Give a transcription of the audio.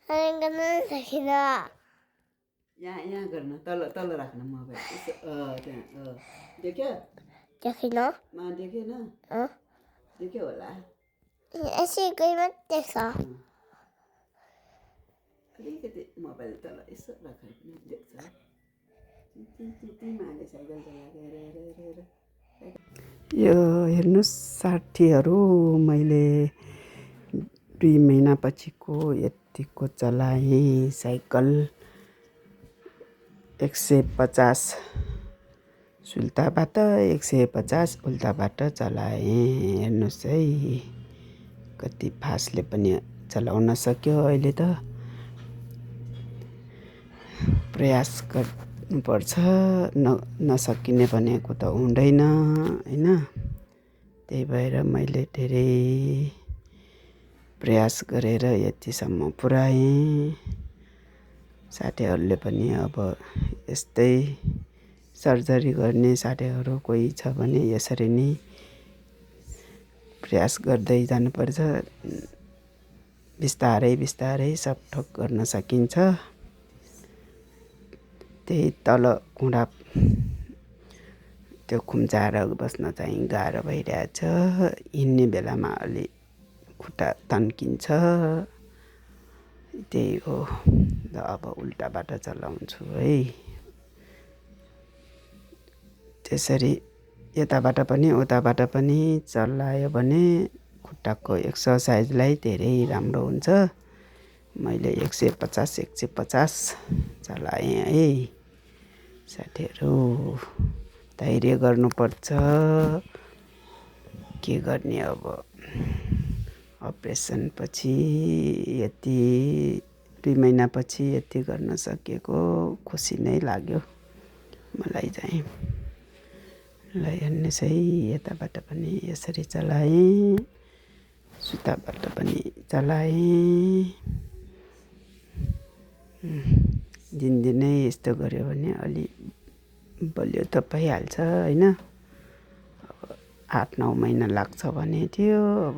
यहाँ गर्न तल तल राख्न मोबाइल त्यहाँ देख्यो देखेन देख्यो होला अलिकति मोबाइल तल यसो राखेर पनि देख्छ साइकल चलाएर यो हेर्नुहोस् साथीहरू मैले 2 महिनापछिको यतिको चलाएँ साइकल 150 सुल्ताबाट 150 उल्टाबाट चलाएँ। हेर्नुहोस् है कति फास्टले पनि चलाउन सक्यो। अहिले त प्रयास गर्नुपर्छ, नसकिने भनेको त हुँदैन हैन। त्यही भएर मैले धेरै प्रयास गरेर यतिसम्म पुर्याएँ। साथीहरूले पनि अब यस्तै सर्जरी गर्ने साथीहरू कोही छ भने यसरी नै प्रयास गर्दै जानुपर्छ। बिस्तारै बिस्तारै सब थोक गर्न सकिन्छ। त्यही तल घुँडा त्यो खुम्चाएर बस्न चाहिँ गाह्रो भइरहेछ। हिँड्ने बेलामा अलि खुट्टा तन्किन्छ। त्यही हो। अब उल्टाबाट चलाउँछु है। त्यसरी यताबाट पनि उताबाट पनि चलायो भने खुट्टाको एक्सर्साइजलाई धेरै राम्रो हुन्छ। मैले 150 चलाएँ है। साथीहरू धैर्य गर्नुपर्छ। के गर्ने अब अपरेसन पछि यति 2 महिनापछि यति गर्न सकेको खुसी नै लाग्यो मलाई चाहिँ। ल हेर्नुहोस् है यताबाट पनि यसरी चलाएँ, सुताबाट पनि चलाएँ। दिनदिनै यस्तो गर्यो भने अलि बलियो त भइहाल्छ हैन। अब 8-9 महिना लाग्छ भने थियो। अब